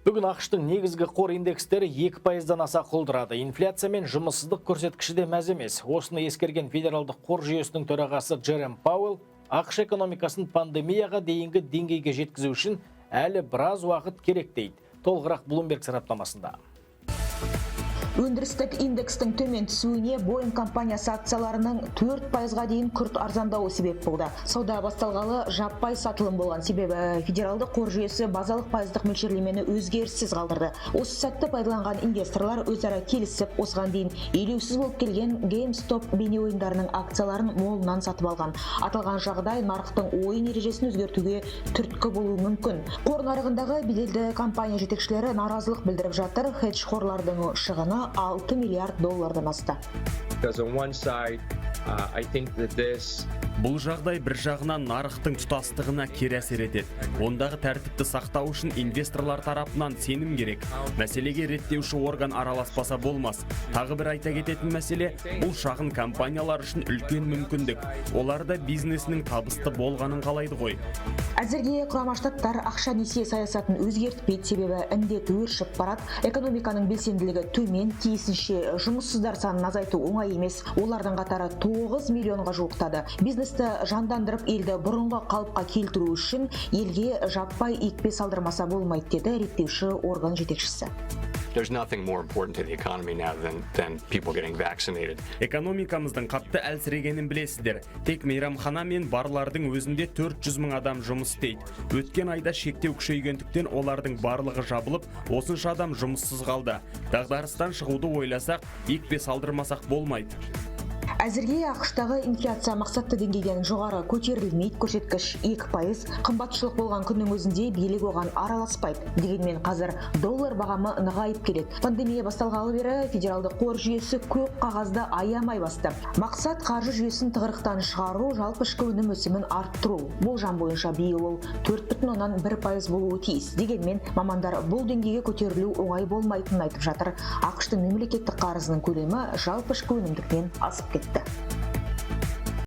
Бүгін ақштың негізгі қор индекстері 2%-дан аса құлдырады. Инфляция мен жұмыссыздық көрсеткіші де мәз емес. Осыны ескерген федералдық қор жүйесінің төрағасы Джером Пауэлл ақш экономикасын пандемияға дейінгі деңгейге жеткізу үшін әлі біраз уақыт керек дейді. Толығырақ Bloomberg сараптамасында. Өндірістік индекстің төмен түсуіне Boeing компаниясы акцияларының 4%-ға дейін күрт арзандауы себеп болды. Сауда басталғалы жаппай сатылым болған, себебі федералдық қор жүйесі базалық пайыздық мөлшерлемені өзгеріссіз қалдырды. Осы сәтті пайдаланған инвесторлар өзара келісіп, осыған дейін елеусіз болып келген GameStop бейне ойындарының акцияларын молынан сатып алған. Аталған жағдай нарықтың ойын ережесін өзгертуге түрткі болуы мүмкін. Қор нарығындағы беделді компания жетекшілері наразылық білдіріп жатыр. Хедж қорлардың шығыны $6 миллиард асты. Бұл жағдай бір жағынан нарықтың тұтастығына кері әсер етеді. Ондағы тәртіпті сақтау үшін инвесторлар тарапынан сенім керек. Мәселеге реттеуші орган араласпаса болмас. Тағы бір айта кететін мәселе, бұл шағын компаниялар үшін үлкен мүмкіндік. Олар да бизнесінің табысты болғанын қалайды ғой. Әзірге Құрама Штаттар ақша несие саясатын өзгертпейді, себебі індет өршіп барады. Экономиканың белсенділігі төмен, тиісінше жұмыссыздар санын азайту оңай емес. Олардың қатары 9 миллионға жуықтады. Бизнесті жандандырып, елді бұрынғы қалыпқа келтіру үшін елге жаппай екпе салдырмаса болмайды, деді реттеуші орган жетекшісі. There's nothing more important to the economy now than people getting vaccinated. Экономикамыздың қатты әлсірегенін білесіздер. Тек мейрамхана мен барлардың өзінде 400 мың адам жұмыс істейді. Өткен айда шектеу күшейгендіктен олардың барлығы жабылып, осынша адам жұмыссыз қалды. Дағдарыстан шығуды ойласақ, екпе салдырмасақ болмайды. Әзірге ақштағы инфляция мақсатты деңгейден жоғары көтерілмейді, көрсеткіш 2%. Қымбатшылық болған күннің өзінде билік оған араласпайды. Дегенмен қазір доллар бағамы нығайып келеді. Пандемия басталғалы бері федералдық қор жүйесі көк қағазды аямай басты. Мақсат қаржы жүйесін тығырықтан шығару, жалпы ішкі өнім өсімін арттыру. Болжам бойынша биыл ол 4,1% болуы тиіс. Дегенмен мамандар бұл деңгейге көтерілу оңай болмайтынын айтып жатыр. ақштың мемлекеттік қарызының көлемі жалпы ішкі өнімдіктен асып кетті.